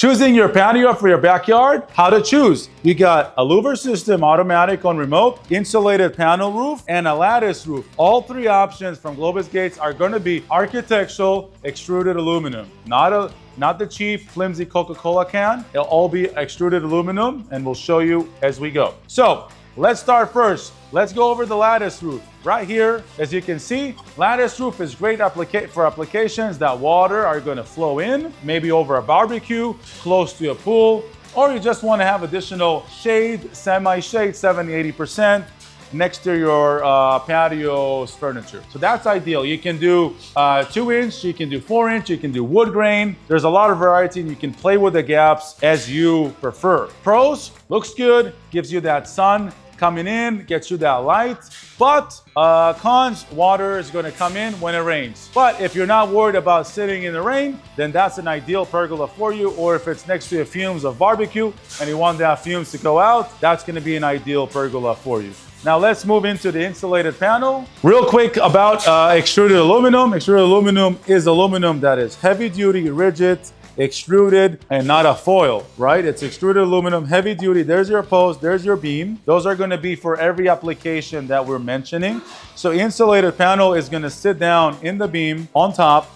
Choosing your patio for your backyard, how to choose. You got a Louvre system, automatic on remote, insulated panel roof, and a lattice roof. All three options from Globus Gates are going to be architectural extruded aluminum, not the cheap flimsy Coca-Cola can. It'll all be extruded aluminum, and we'll show you as we go. So let's start first. Let's go over the lattice roof. Right here, as you can see, lattice roof is great for applications that water are going to flow in, maybe over a barbecue, close to a pool, or you just want to have additional shade, semi-shade, 70-80%, next to your patio's furniture. So that's ideal. You can do 2-inch, you can do 4-inch, you can do wood grain. There's a lot of variety and you can play with the gaps as you prefer. Pros, looks good, gives you that sun coming in, gets you that light. But cons, water is going to come in when it rains. But if you're not worried about sitting in the rain, then that's an ideal pergola for you. Or if it's next to the fumes of barbecue and you want that fumes to go out, that's going to be an ideal pergola for you. Now let's move into the insulated panel. Real quick about extruded aluminum. Extruded aluminum is aluminum that is heavy duty, rigid, extruded, and not a foil, right? It's extruded aluminum, heavy duty. There's your post, there's your beam. Those are going to be for every application that we're mentioning. So insulated panel is going to sit down in the beam on top,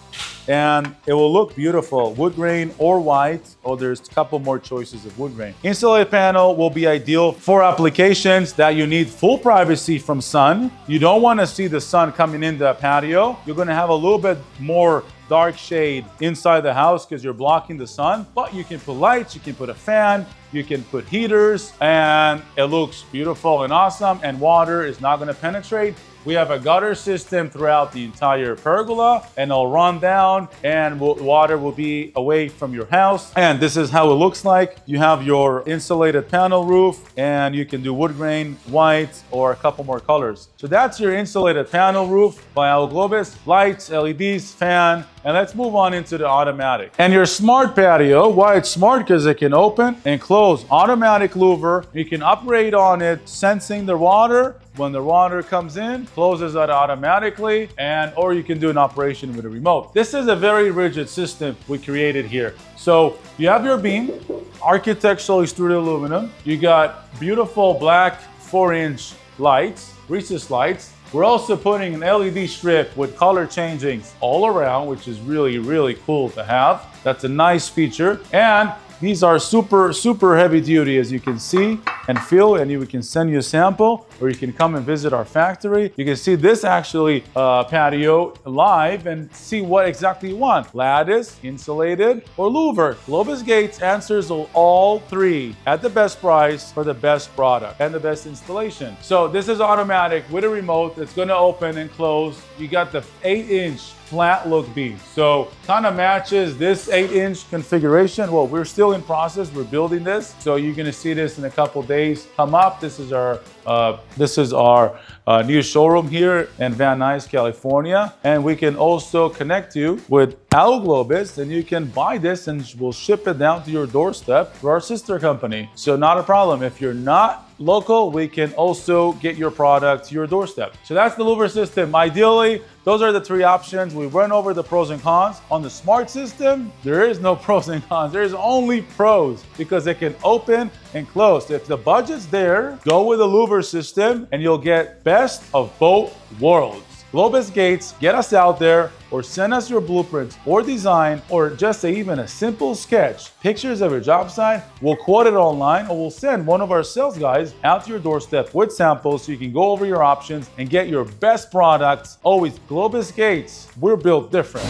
and it will look beautiful, wood grain or white. Oh, there's a couple more choices of wood grain. Insulated panel will be ideal for applications that you need full privacy from sun. You don't want to see the sun coming in the patio. You're going to have a little bit more dark shade inside the house because you're blocking the sun, but you can put lights, you can put a fan, you can put heaters, and it looks beautiful and awesome, and water is not going to penetrate. We have a gutter system throughout the entire pergola, and it'll run down and water will be away from your house. And this is how it looks like. You have your insulated panel roof, and you can do wood grain, white, or a couple more colors. So that's your insulated panel roof by Globus. Lights, LEDs, fan, and let's move on into the automatic. And your smart patio, why it's smart? Because it can open and close. Automatic Louvre. You can operate on it, sensing the water. When the water comes in, closes it automatically, or you can do an operation with a remote. This is a very rigid system we created here. So you have your beam, architectural extruded aluminum. You got beautiful black 4-inch lights, recessed lights. We're also putting an LED strip with color changings all around, which is really, really cool to have. That's a nice feature. And these are super heavy duty, as you can see and feel, and we can send you a sample, or you can come and visit our factory. You can see this actually patio live and see what exactly you want. Lattice, insulated, or Louvre. Globus Gates answers all three at the best price for the best product and the best installation. So this is automatic with a remote. It's going to open and close. You got the 8-inch flat look beam. So kind of matches this 8-inch configuration. Well, we're still in process. We're building this. So you're going to see this in a couple days come up. This is our new showroom here in Van Nuys, California. And we can also connect you with Globus, and you can buy this and we'll ship it down to your doorstep through our sister company. So not a problem. If you're not local, we can also get your product to your doorstep. So that's the Louvre system. Ideally, those are the three options. We went over the pros and cons. On the smart system, there is no pros and cons. There's only pros because it can open and close. If the budget's there, go with the Louvre system and you'll get best of both worlds. Globus Gates, get us out there, or send us your blueprints or design, or just even a simple sketch, pictures of your job site. We'll quote it online, or we'll send one of our sales guys out to your doorstep with samples so you can go over your options and get your best products. Always Globus Gates, we're built different.